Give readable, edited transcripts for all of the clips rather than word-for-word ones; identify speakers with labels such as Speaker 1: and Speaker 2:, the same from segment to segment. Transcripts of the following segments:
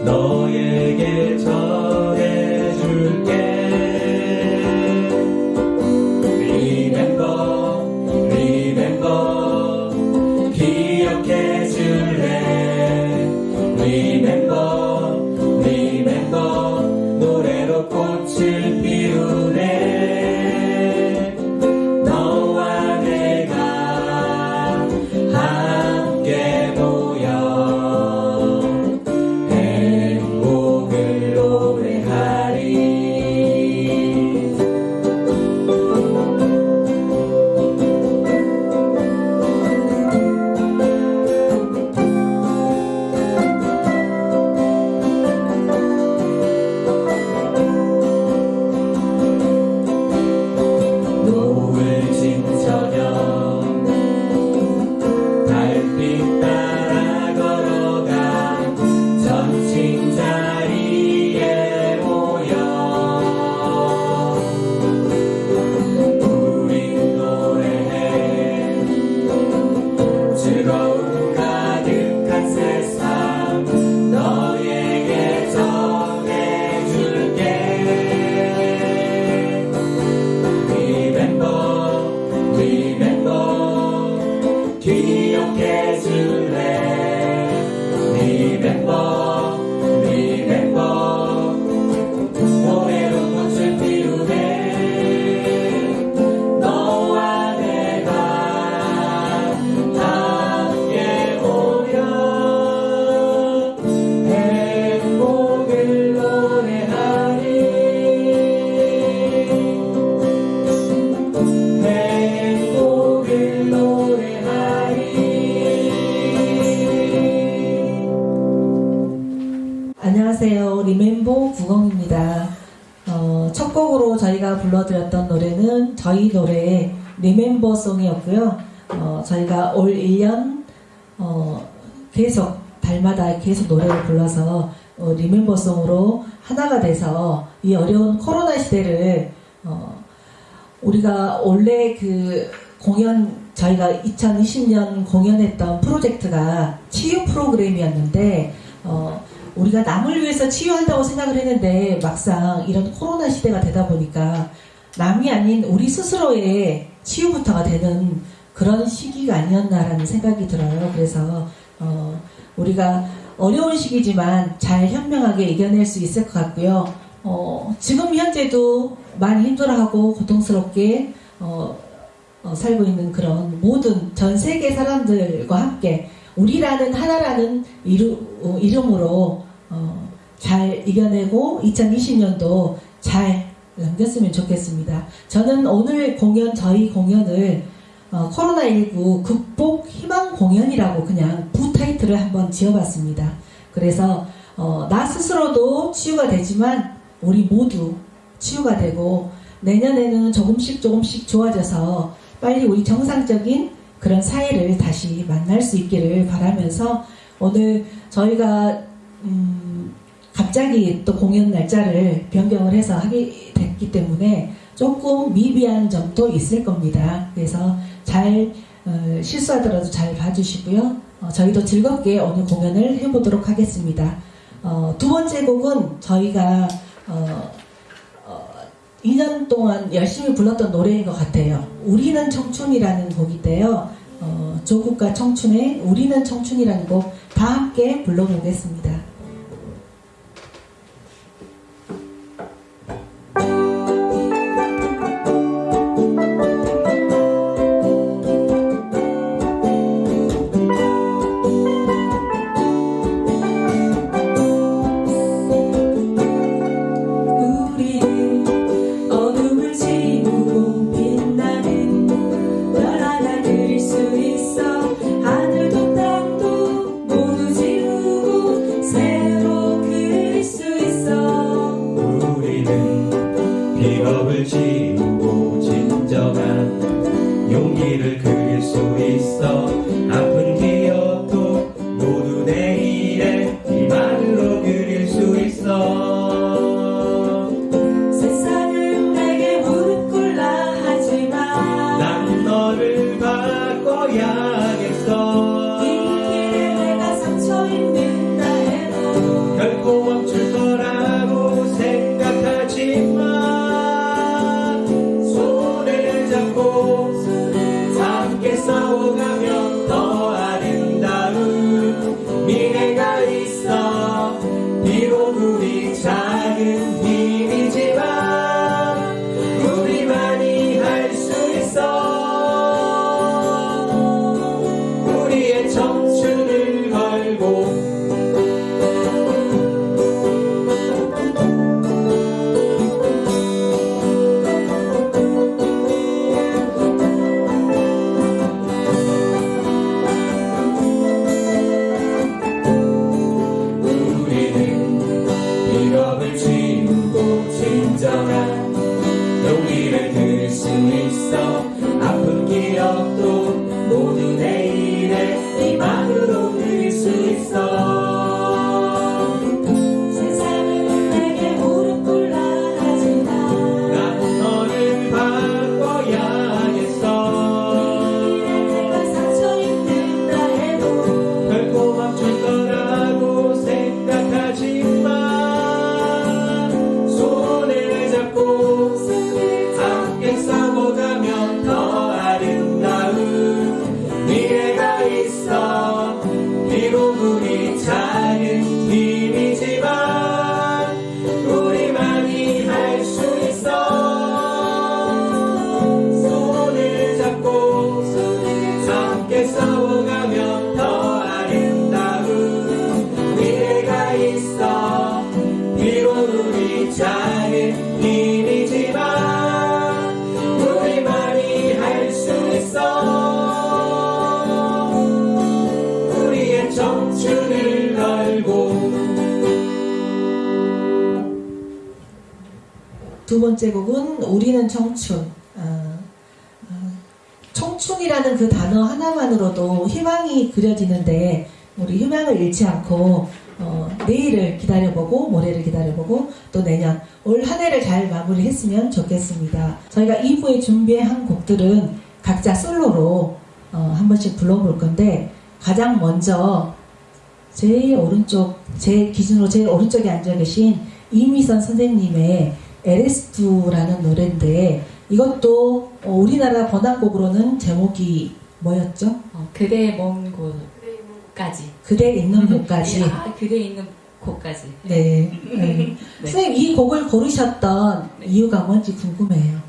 Speaker 1: 너에게 전해줄게. Remember, remember, 기억해 줄래. Remember, remember, 노래로 꽃을 피우네. 너와 내가 함께 모여 행복을 노래하리. 노을진 저녁 달빛 따라 걸어가 점심 자리에 모여 우린 노래해. 즐거움 가득한 세상 너에게 전해줄게. Remember, remember, 기억해 줄래. Remember, remember, 노래로 꽃을 피우네. 너와 내가 함께 모여 행복을 노래하리. 행복을 노래하리.
Speaker 2: 안녕하세요. 리멤버 구공입니다. 첫 곡으로 저희가 불러드렸던 노래는 저희 노래의 리멤버송이었고요. 저희가 올 1년 계속 달마다 계속 노래를 불러서 리멤버송으로 하나가 돼서 이 어려운 코로나 시대를 우리가 원래 그 공연 저희가 2020년 공연했던 프로젝트가 치유 프로그램이었는데 우리가 남을 위해서 치유한다고 생각을 했는데 막상 이런 코로나 시대가 되다 보니까 남이 아닌 우리 스스로의 치유부터가 되는 그런 시기가 아니었나라는 생각이 들어요. 그래서 우리가 어려운 시기지만 잘 현명하게 이겨낼 수 있을 것 같고요. 지금 현재도 많이 힘들어하고 고통스럽게 살고 있는 그런 모든 전 세계 사람들과 함께 우리라는 하나라는 이름으로 잘 이겨내고 2020년도 잘 넘겼으면 좋겠습니다. 저는 오늘 저희 공연을 코로나19 극복 희망 공연이라고 그냥 부타이틀을 한번 지어봤습니다. 그래서 나 스스로도 치유가 되지만 우리 모두 치유가 되고 내년에는 조금씩 좋아져서 빨리 우리 정상적인 그런 사회를 다시 만날 수 있기를 바라면서 오늘 저희가 갑자기 또 공연 날짜를 변경을 해서 하게 됐기 때문에 조금 미비한 점도 있을 겁니다. 그래서 잘 실수하더라도 잘 봐주시고요. 저희도 즐겁게 오늘 공연을 해보도록 하겠습니다. 두 번째 곡은 저희가 2년 동안 열심히 불렀던 노래인 것 같아요. 우리는 청춘이라는 곡인데요. 조국과 청춘의 우리는 청춘이라는 곡 다 함께 불러보겠습니다.
Speaker 3: 하늘도 땅도 모두 지우고
Speaker 1: 결코 멈출 거라고 생각하지만 손을 잡고 함께 싸워가면 더 아름다운 미래가 있어. 비록 우리 작은 힘이지만 우리만이 할 수 있어. 우리의 청춘을 걸고 진정한 용기를 들 수 있어. 아픈 기억도 모두 내일의 희망으로 들 수 있어.
Speaker 2: 세상은 내게 무릎 꿇라 하지만
Speaker 1: 난 너를 바꿔야겠어.
Speaker 2: 내가 상처 입는다 해도
Speaker 1: 결코 멈출 거라고 생각하지만 손을 잡고 함께 싸워가면 더 아름다운 미래가 있어. 비록 우리 작은 힘이지만 우리만이 할 수 있어. 손을 잡고 함께 싸워가면 더 아름다운 미래가 있어. 비록 우리 작은 힘이지만 우리만이 할 수 있어. 우리의 청춘을 걸고.
Speaker 2: 두 번째 곡은 우리는 청춘. 청춘이라는 그 단어 하나만으로도 희망이 그려지는데 우리 희망을 잃지 않고 내일을 기다려보고 모레를 기다려보고 또 내년 올 한 해를 잘 마무리했으면 좋겠습니다. 저희가 2부에 준비한 곡들은 각자 솔로로 한 번씩 불러볼 건데 가장 먼저 제일 오른쪽, 제 기준으로 제일 오른쪽에 앉아 계신 이미선 선생님의 LS2라는 노래인데 이것도 우리나라 번안곡으로는 제목이 뭐였죠?
Speaker 3: 그대의 먼 곳까지.
Speaker 2: 그대 있는 곳까지.
Speaker 3: 그대 있는 곳까지.
Speaker 2: 네.
Speaker 3: 네.
Speaker 2: 선생님 이 곡을 고르셨던 이유가 뭔지 궁금해요.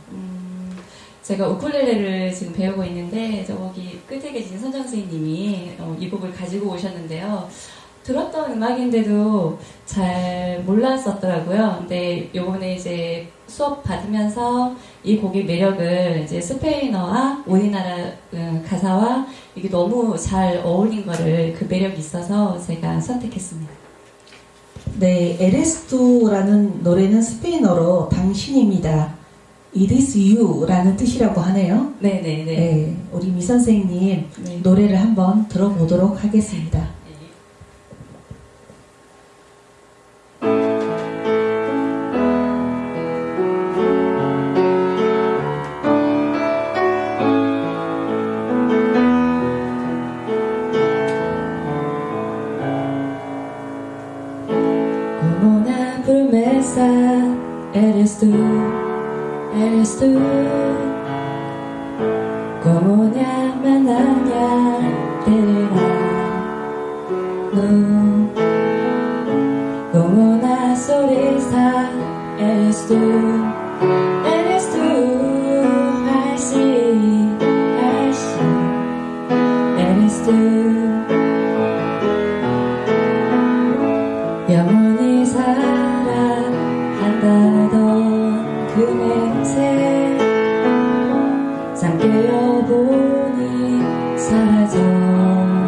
Speaker 3: 제가 우쿨렐레를 지금 배우고 있는데 저기 끝에 계신 선정 선생님이 이 곡을 가지고 오셨는데요. 들었던 음악인데도 잘 몰랐었더라고요. 근데 요번에 이제 수업 받으면서 이 곡의 매력을 이제 스페인어와 우리나라 가사와 이게 너무 잘 어울린 거를 그 매력이 있어서 제가 선택했습니다.
Speaker 2: 네, LS2라는 노래는 스페인어로 당신입니다. It is you라는 뜻이라고 하네요.
Speaker 3: 네네네.
Speaker 2: 네, 우리 미 선생님
Speaker 3: 네.
Speaker 2: 노래를 한번 들어보도록 하겠습니다.
Speaker 3: Como una promesa, eres tú, como una mañana de verano, como una sonrisa, eres tú, así, eres tú. 영원히 사랑한다던 그 냄새 삼켜보니 사라졌네.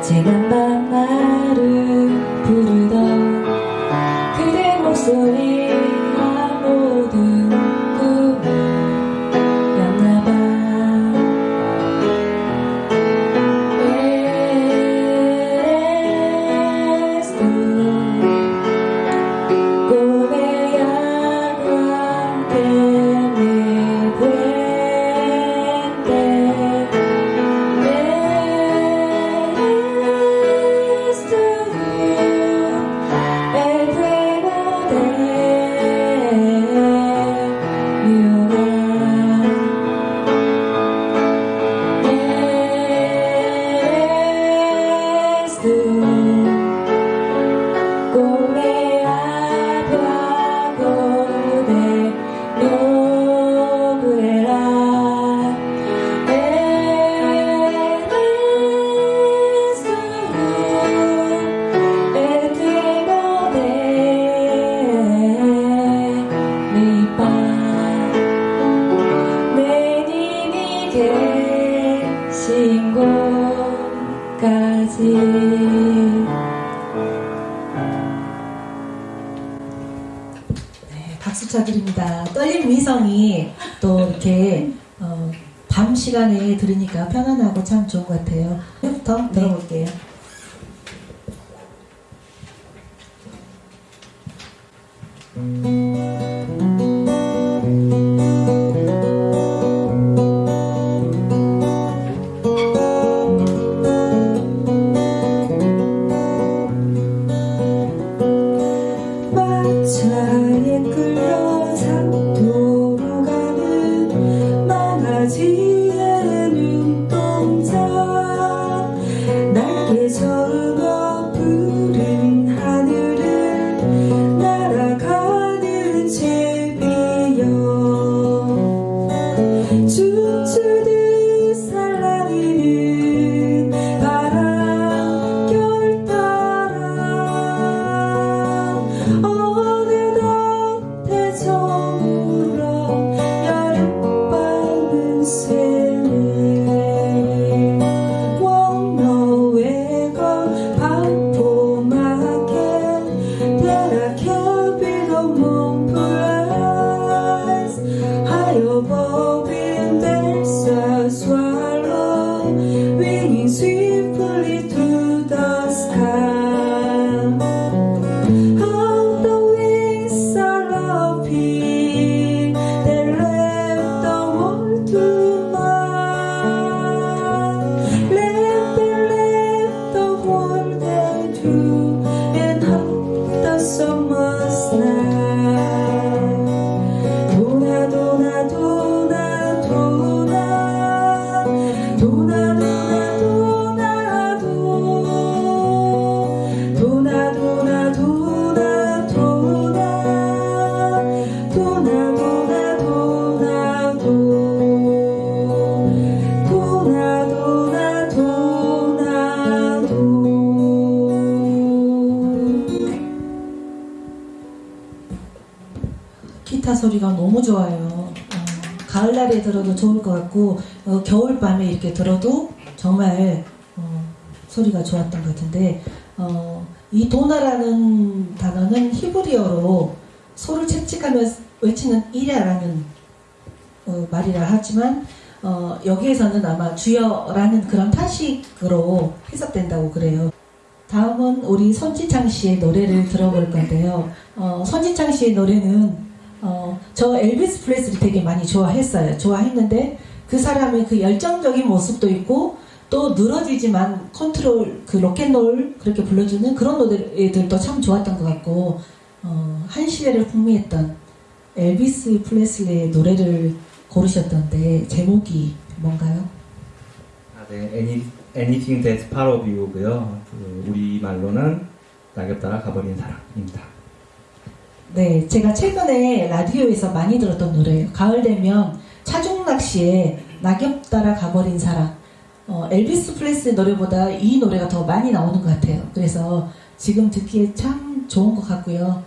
Speaker 3: 지난밤 나를 부르던 그대 목소리가 모두 꿈이었나봐.
Speaker 2: 네, 박수 쳐드립니다. 떨린 미성이 또 이렇게 밤 시간에 들으니까 편안하고 참 좋은 것 같아요. 부터 들어볼게요.
Speaker 4: 차에 끌려 산도로 가는 망아지의 눈동자 날개 저으며 푸른 하늘을 날아가는 제비여 춤추듯 살랑이는 바람결 따라 어느덧 저물어 여름밤은 새네 Won't know where go 반포 market That I can't be the moon place High above him there's a swallow Winging swiftly through the sky How the wings are laughing They left the world to mine Left the world and true And hug the summer's night 도나 도나 도나 도나 도나 도나 도나 도나 도나
Speaker 2: 기타 소리가 너무 좋아요. 가을날에 들어도 좋을 것 같고 겨울밤에 이렇게 들어도 정말 소리가 좋았던 것 같은데 이 도나라는 단어는 히브리어로 소를 채찍하며 외치는 이랴라는 말이라 하지만 여기에서는 아마 주여라는 그런 탄식으로 해석된다고 그래요. 다음은 우리 손지창 씨의 노래를 들어볼 건데요. 손지창 씨의 노래는 저 엘비스 프레슬리 되게 많이 좋아했는데 그 사람의 그 열정적인 모습도 있고 또 늘어지지만 컨트롤 그 로켓롤 그렇게 불러주는 그런 노래들도 참 좋았던 것 같고 한 시대를 풍미했던 엘비스 프레슬리의 노래를 고르셨던데 제목이 뭔가요?
Speaker 5: 네, Anything That's Part of You고요. 우리 말로는 낙엽 따라 가버린 사랑입니다.
Speaker 2: 네, 제가 최근에 라디오에서 많이 들었던 노래예요. 가을 되면 차중락 씨의 낙엽 따라 가버린 사랑. 엘비스 프레슬리 노래보다 이 노래가 더 많이 나오는 것 같아요. 그래서 지금 듣기에 참 좋은 것 같고요.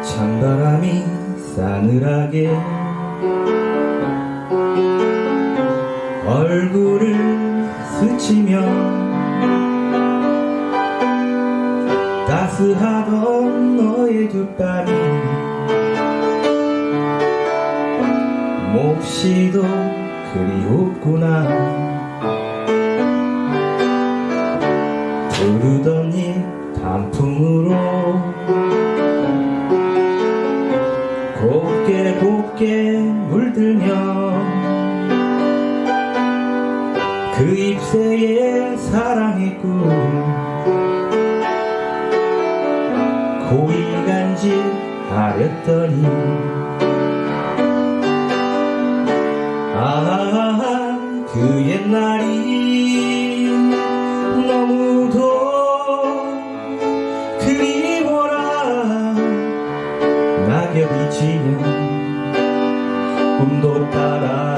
Speaker 5: 찬바람이 싸늘하게 얼굴을 스치며 따스하던 너의 두 뺨이 몹시도 그리웠구나 부르던 이 단풍으로 곱게 곱게 물들며 그 잎새에 사랑의 꿈 고이 간직하렸더니 그 옛날이 너무도 그리워라 낙엽이 지면 꿈도 따라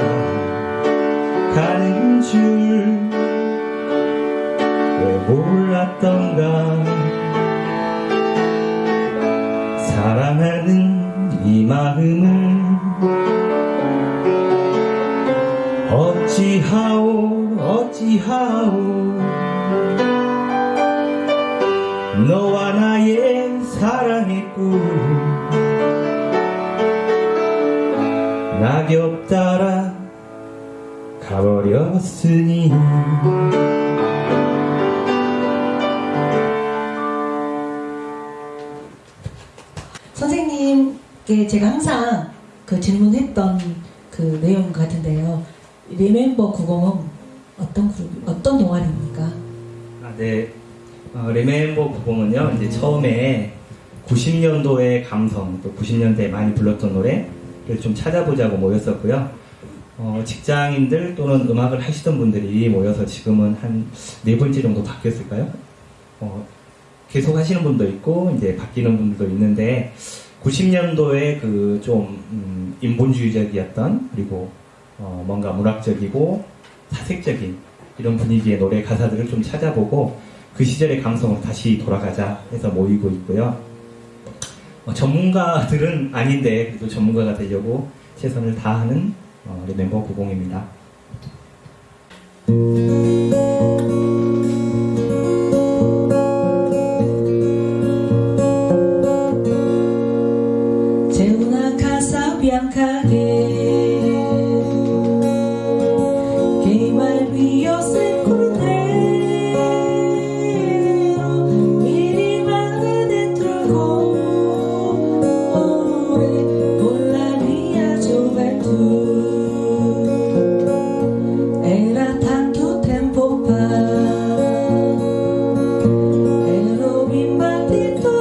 Speaker 5: 가는 줄 왜 몰랐던가 사랑하는 이 마음을 어찌하오 어찌하오 너와 나의 사랑의 꿈 낙엽 따라 가버렸으니
Speaker 2: 선생님께 제가 항상 그 질문했던 그 내용 같은데요. 리멤버 90은 어떤 동아리입니까?
Speaker 5: 네. 리멤버 90은요, 이제 처음에 90년도의 감성, 또 90년대에 많이 불렀던 노래를 좀 찾아보자고 모였었고요. 직장인들 또는 음악을 하시던 분들이 모여서 지금은 한 4번째 정도 바뀌었을까요? 계속 하시는 분도 있고, 이제 바뀌는 분들도 있는데, 90년도에 그 좀, 인본주의적이었던, 그리고, 뭔가 문학적이고, 사색적인 이런 분위기의 노래 가사들을 좀 찾아보고, 그 시절의 감성으로 다시 돌아가자 해서 모이고 있고요. 전문가들은 아닌데, 그래도 전문가가 되려고 최선을 다하는 리멤버 90입니다.
Speaker 2: Una casa bianca que iba el río se cordero y rimane dentro el cuore con la mia gioventù era tanto tempo fa ero bimbatito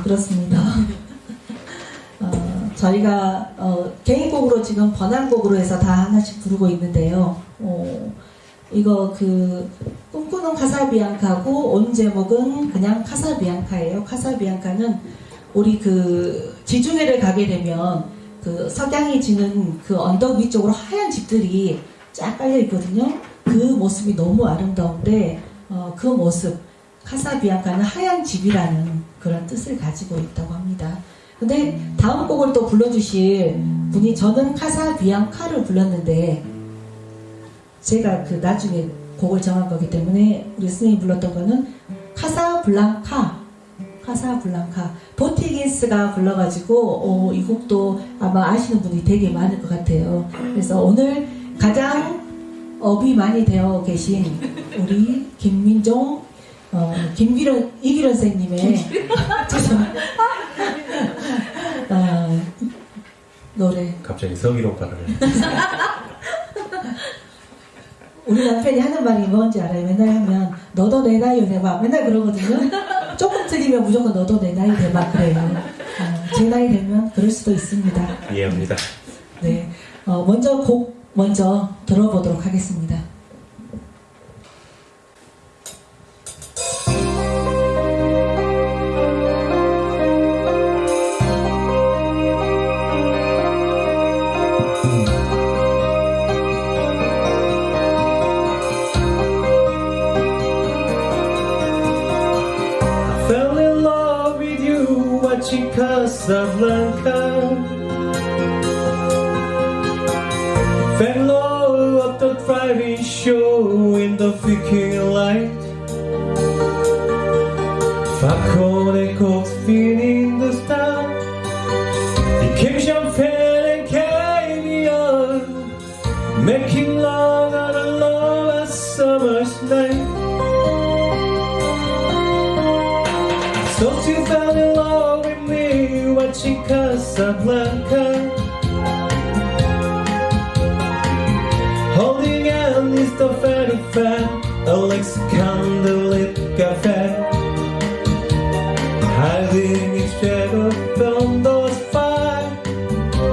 Speaker 2: 그렇습니다. 저희가 개인곡으로 지금 번안곡으로 해서 다 하나씩 부르고 있는데요. 이거 그 꿈꾸는 카사비앙카고 온 제목은 그냥 카사비앙카예요. 카사비앙카는 우리 그 지중해를 가게 되면 그 석양이 지는 그 언덕 위쪽으로 하얀 집들이 쫙 깔려 있거든요. 그 모습이 너무 아름다운데 그 모습 카사비앙카는 하얀 집이라는 그런 뜻을 가지고 있다고 합니다. 근데 다음 곡을 또 불러주실 분이 저는 카사비앙카를 불렀는데 제가 그 나중에 곡을 정한 거기 때문에 우리 스님이 불렀던 거는 카사블랑카 보티긴스가 불러가지고 이 곡도 아마 아시는 분이 되게 많을 것 같아요. 그래서 오늘 가장 업이 많이 되어 계신 우리 김민종 이기련 선생님의 노래.
Speaker 5: 갑자기 서기로 발언을.
Speaker 2: 우리 남편이 하는 말이 뭔지 알아요? 맨날 하면 너도 내 나이 해봐. 맨날 그러거든요. 조금 틀리면 무조건 너도 내 나이 돼 막 그래요. 제 나이 되면 그럴 수도 있습니다.
Speaker 6: 이해합니다.
Speaker 2: 네, 먼저 곡 들어보도록 하겠습니다.
Speaker 1: Fell in love with you watching Casablanca. Fell in love of the driving show in the freaking light. Falcone Cox feeling the star. Became champagne and caviar, making love out of love a summer's night. So you fell in love with me watching Casablanca. Holding hands is the very fan, Alex candlelit cafe. Hiding its shadow from those fire.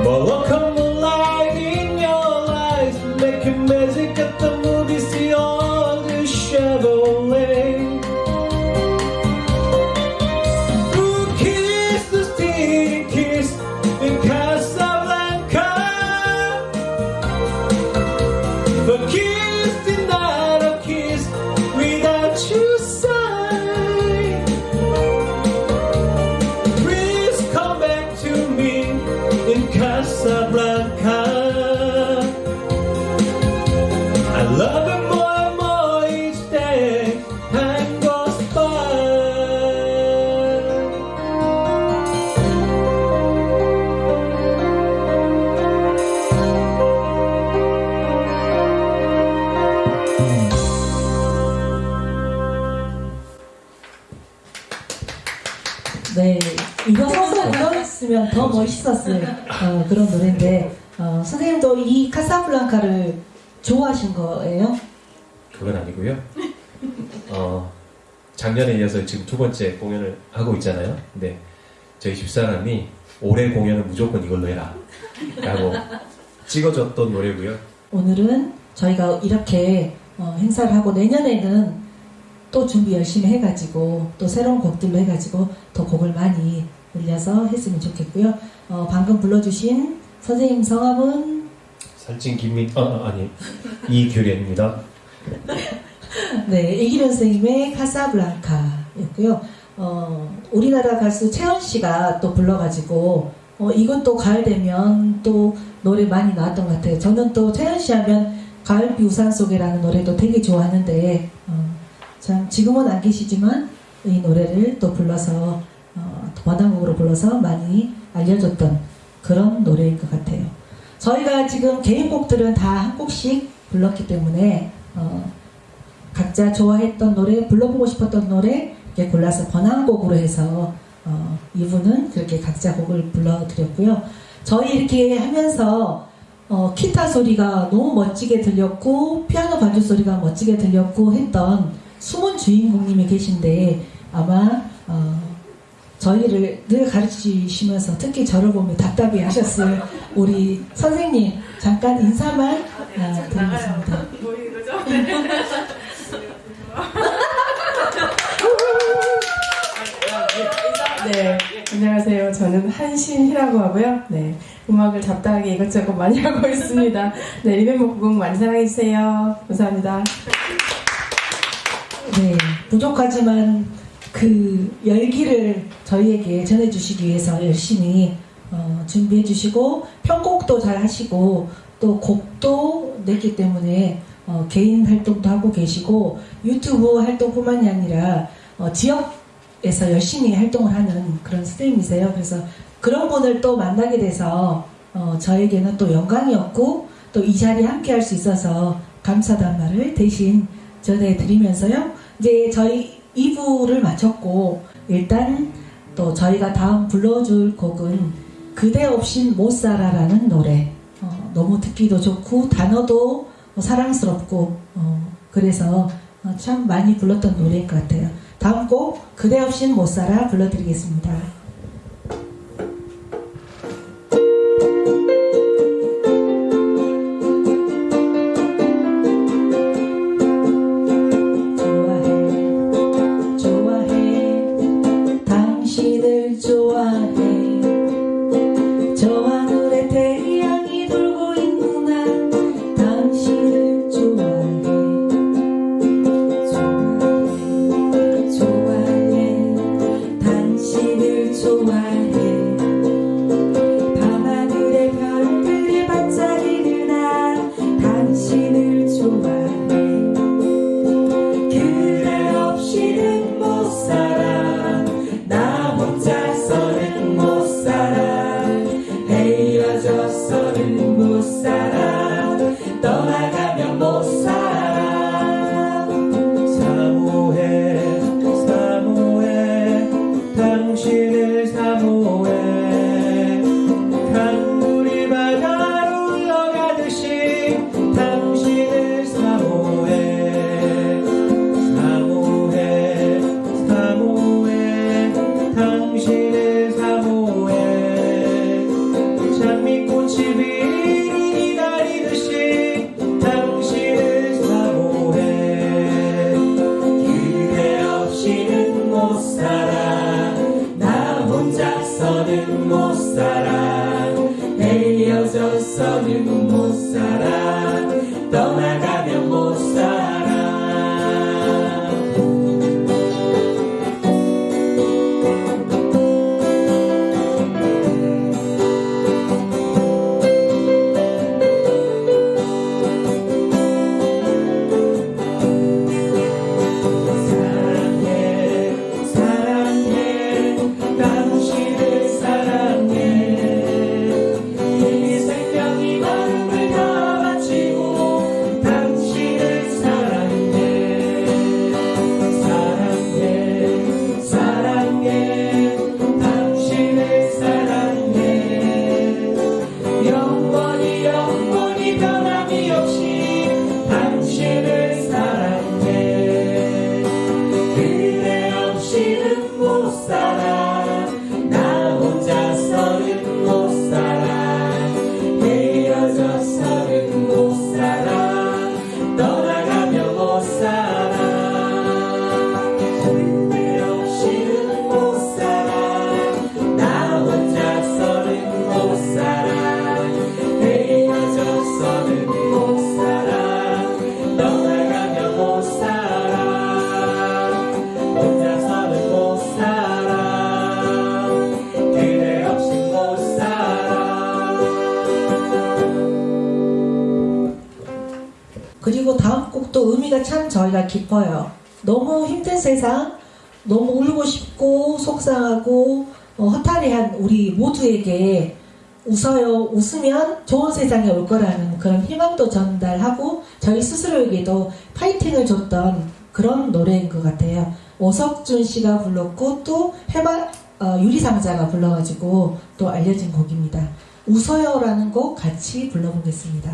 Speaker 1: But welcome alive in your eyes, making magic at the movies, see all the Chevrolet. In Casablanca, for kiss did not a kiss without you sigh. Please come back to me in Casablanca. I love you more and more each day time goes by.
Speaker 2: 네, 이거 서서 불렀으면 더 멋있었을 그런 노래인데 선생님도 이 카사블랑카를 좋아하신 거예요?
Speaker 6: 그건 아니고요. 작년에 이어서 지금 두 번째 공연을 하고 있잖아요. 근데 저희 집사람이 올해 공연은 무조건 이걸로 해라 라고 찍어줬던 노래고요.
Speaker 2: 오늘은 저희가 이렇게 행사를 하고 내년에는 또 준비 열심히 해가지고 또 새로운 곡들로 해가지고 더 곡을 많이 늘려서 했으면 좋겠고요. 방금 불러주신 선생님 성함은
Speaker 6: 살찐 이규련입니다.
Speaker 2: 네, 이기련 선생님의 카사블랑카였고요. 우리나라 가수 채연 씨가 또 불러가지고 이것도 가을 되면 또 노래 많이 나왔던 것 같아요. 저는 또 채연 씨 하면 가을비 우산 속에라는 노래도 되게 좋아하는데 참 지금은 안 계시지만 이 노래를 또 불러서 번안곡으로 불러서 많이 알려줬던 그런 노래인 것 같아요. 저희가 지금 개인곡들은 다 한 곡씩 불렀기 때문에 각자 좋아했던 노래, 불러보고 싶었던 노래 이렇게 골라서 번안곡으로 해서 이분은 그렇게 각자 곡을 불러드렸고요. 저희 이렇게 하면서 기타 소리가 너무 멋지게 들렸고 피아노 반주 소리가 멋지게 들렸고 했던 숨은 주인공님이 계신데 아마 저희를 늘 가르치시면서 특히 저를 보면 답답해 하셨을 우리 선생님 잠깐 인사만 드리겠습니다.
Speaker 4: 네, 안녕하세요. 저는 한신희라고 하고요. 네, 음악을 잡다하게 이것저것 많이 하고 있습니다. 네, 리멤버 구곡 많이 사랑해주세요. 감사합니다.
Speaker 2: 네, 부족하지만 그 열기를 저희에게 전해주시기 위해서 열심히 준비해주시고 편곡도 잘 하시고 또 곡도 냈기 때문에 개인 활동도 하고 계시고 유튜브 활동뿐만이 아니라 지역에서 열심히 활동을 하는 그런 선생님이세요. 그래서 그런 분을 또 만나게 돼서 저에게는 또 영광이었고 또 이 자리에 함께 할 수 있어서 감사하다는 말을 대신 전해드리면서요. 이제 저희 2부를 마쳤고 일단 또 저희가 다음 불러줄 곡은 그대 없인 못 살아라는 노래. 너무 듣기도 좋고 단어도 사랑스럽고 그래서 참 많이 불렀던 노래인 것 같아요. 다음 곡 그대 없인 못 살아 불러드리겠습니다. 당신을 좋아해 저 하늘에 태양이 돌고 있는 한 당신을 좋아해 좋아해 당신을 좋아해 밤하늘의 별들이 반짝이는 한 당신을 좋아해 그대 없이는 못 살아 나 혼자서는 못 살아 헤어져서는 못 살아 떠나가면 못 살아
Speaker 1: 사모해 사모해 당신을 사모해 강물이 바다로 흘러가듯이 당신을 사모해 사모해 사모해 당신을 사모해 장미꽃이 비를 기다리듯이 당신을 사모해 그대 없이는 못 살아 나 혼자서는 못 살아 헤어져서는 못 살아 떠나가면 못 살아 사랑해 사랑해 당신을 사랑해 이 생명이 마음을 다 바치고 당신을 사랑해 사랑해 사랑해 당신을 사랑해 영원히 영원히 변함이 없이 당신을 사랑해 그대 없이는 못 살아 나 혼자서는 못 살아 헤어져서는 못 살아 떠나가면 못 살아 그대 없이는 못 살아 나 혼자서는 못 살아 헤어져서는 못 살아 떠나가면 못 살아 혼자서는 못 살아 그대 없이 못 살아
Speaker 2: 그리고 다음 곡도 의미가 참 저희가 깊어요. 너무 힘든 세상, 너무 울고 싶고 속상하고 허탈해한 우리 모두에게 웃어요. 웃으면 좋은 세상이 올 거라는 그런 희망도 전달하고 저희 스스로에게도 파이팅을 줬던 그런 노래인 것 같아요. 오석준 씨가 불렀고 또 유리상자가 불러가지고 또 알려진 곡입니다. 웃어요라는 곡 같이 불러보겠습니다.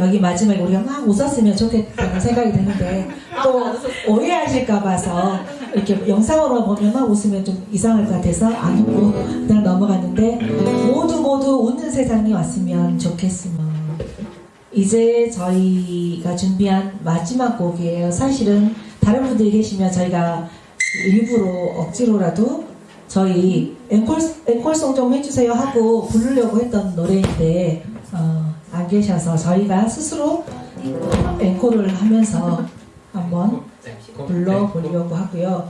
Speaker 2: 여기 마지막에 우리가 막 웃었으면 좋겠다는 생각이 드는데 또 오해하실까 봐서 이렇게 영상으로 보면 막 웃으면 좀 이상할 것 같아서 안 웃고 그냥 넘어갔는데 모두 웃는 세상이 왔으면 좋겠으면 이제 저희가 준비한 마지막 곡이에요. 사실은 다른 분들이 계시면 저희가 일부러 억지로라도 저희 앵콜송 좀 해주세요 하고 부르려고 했던 노래인데 안 계셔서 저희가 스스로 앵콜을 하면서 한번 불러보려고 하고요.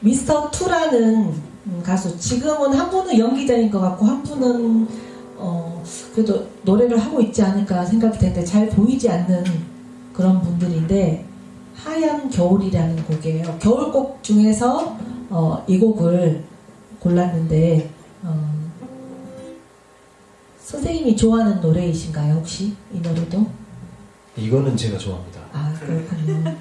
Speaker 2: 미스터 투라는 가수 지금은 한 분은 연기자인 것 같고 한 분은 그래도 노래를 하고 있지 않을까 생각이 되는데 잘 보이지 않는 그런 분들인데 하얀 겨울이라는 곡이에요. 겨울곡 중에서 이 곡을 골랐는데 선생님이 좋아하는 노래이신가요 혹시 이 노래도?
Speaker 6: 이거는 제가 좋아합니다.
Speaker 2: 아 그렇군요.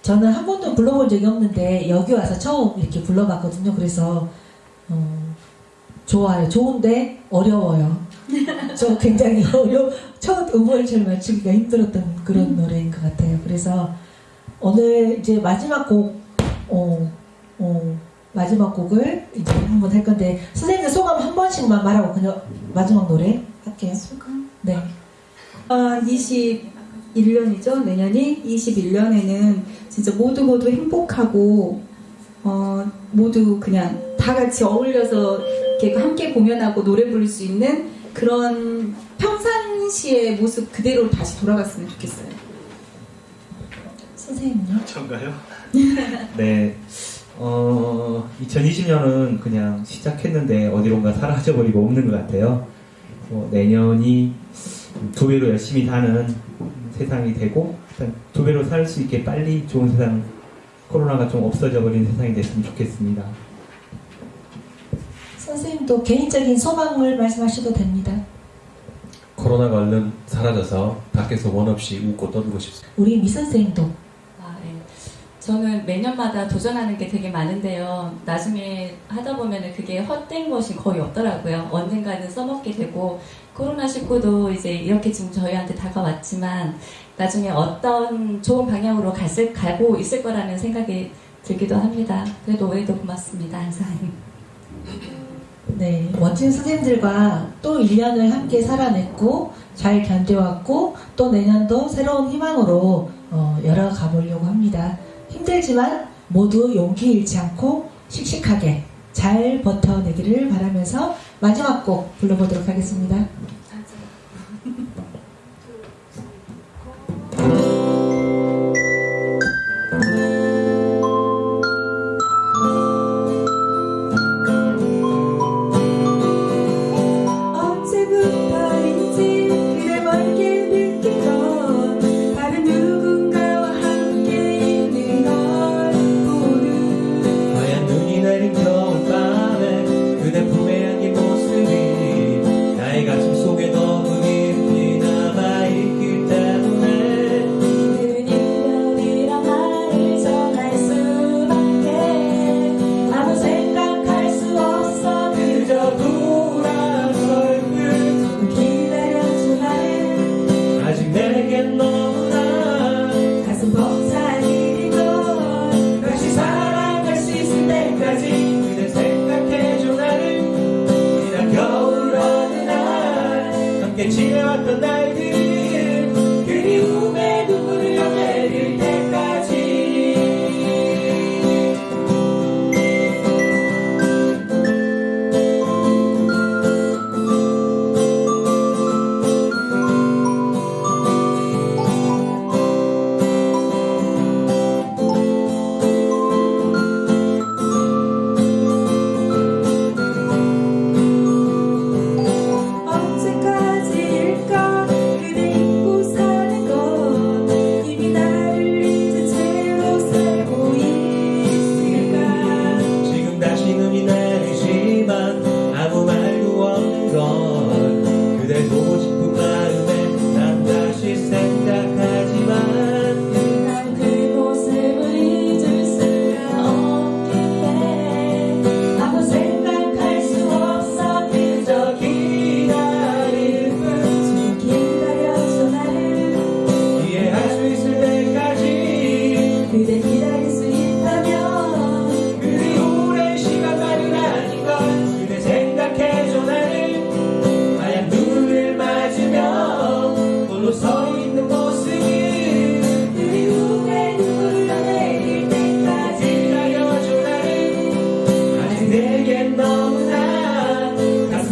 Speaker 2: 저는 한 번도 불러본 적이 없는데 여기 와서 처음 이렇게 불러봤거든요. 그래서 좋아요. 좋은데 어려워요. 저 굉장히 첫 음원을 잘 맞추기가 힘들었던 그런 노래인 것 같아요. 그래서 오늘 이제 마지막 마지막 곡을 이제 한번 할 건데 선생님들 소감 한 번씩만 말하고 그냥 마지막 노래 할게요.
Speaker 7: 소감?
Speaker 2: 네.
Speaker 7: 21년이죠. 내년이 21년에는 진짜 모두 행복하고 모두 그냥 다 같이 어울려서 이렇게 함께 공연하고 노래 부를 수 있는 그런 평상시의 모습 그대로 다시 돌아갔으면 좋겠어요.
Speaker 2: 선생님요?
Speaker 5: 전가요? 네. 2020년은 그냥 시작했는데 어디론가 사라져버리고 없는 것 같아요. 내년이 두 배로 열심히 사는 세상이 되고 두 배로 살 수 있게 빨리 좋은 세상, 코로나가 좀 없어져 버리는 세상이 됐으면 좋겠습니다.
Speaker 2: 선생님도 개인적인 소망을 말씀하셔도 됩니다.
Speaker 6: 코로나가 얼른 사라져서 밖에서 원 없이 웃고 떠들고 싶습니다.
Speaker 2: 우리 미 선생님도
Speaker 3: 네. 저는 매년마다 도전하는 게 되게 많은데요. 나중에 하다 보면은 그게 헛된 것이 거의 없더라고요. 언젠가는 써먹게 되고 코로나19도 이제 이렇게 지금 저희한테 다가왔지만 나중에 어떤 좋은 방향으로 가고 있을 거라는 생각이 들기도 합니다. 그래도 올해도 고맙습니다. 항상.
Speaker 2: 네, 멋진 선생님들과 또 1년을 함께 살아냈고 잘 견뎌왔고 또 내년도 새로운 희망으로 열어가 보려고 합니다. 힘들지만 모두 용기 잃지 않고 씩씩하게 잘 버텨내기를 바라면서 마지막 곡 불러보도록 하겠습니다.
Speaker 7: 언제부터인지 그대 멀게 느낀 건 다른 누군가와 함께 있는 걸 보는
Speaker 1: 하얀 눈이 내린 겨울밤에 그대 품에 안긴 모습이 나의 가슴 속에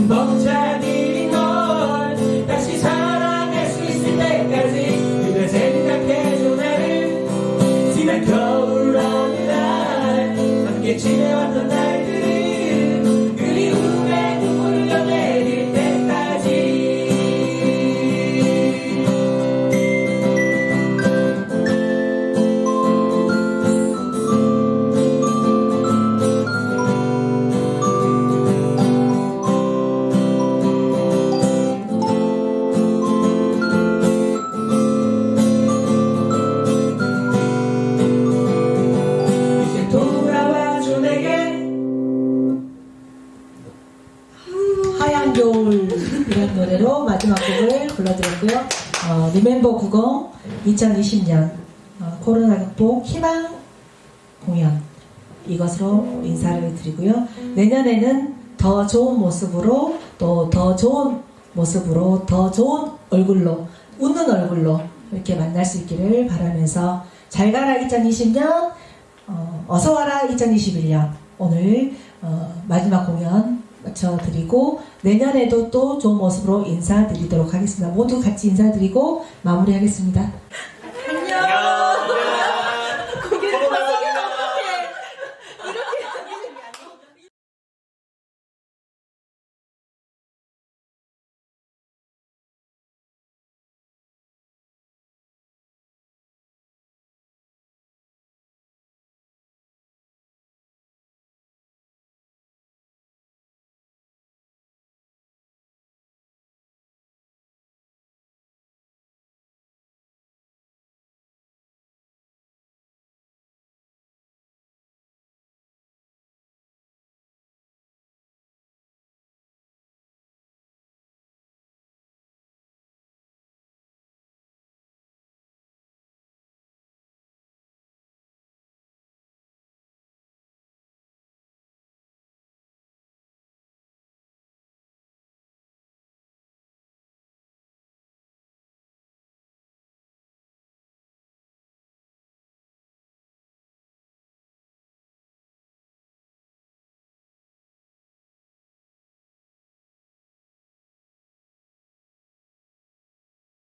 Speaker 1: 벅찬 일인 걸 다시 사랑할 수 있을 때까지 그대 생각해줘 나를 지난 겨울 어느 날 함께 지내왔던 날들은 그리움에 눈물을 흘려내릴 때까지 이제 돌아와줘 내게
Speaker 2: 하얀 겨울 이런 노래로 마지막 곡을 불러드렸고요. 리멤버 90 2020년 코로나 극복 희망 공연 이것으로 인사를 드리고요. 내년에는 더 좋은 모습으로 또 더 좋은 모습으로 더 좋은 얼굴로 웃는 얼굴로 이렇게 만날 수 있기를 바라면서 잘 가라 2020년 어서 와라 2021년 오늘 마지막 공연 마쳐드리고 내년에도 또 좋은 모습으로 인사드리도록 하겠습니다. 모두 같이 인사드리고 마무리하겠습니다.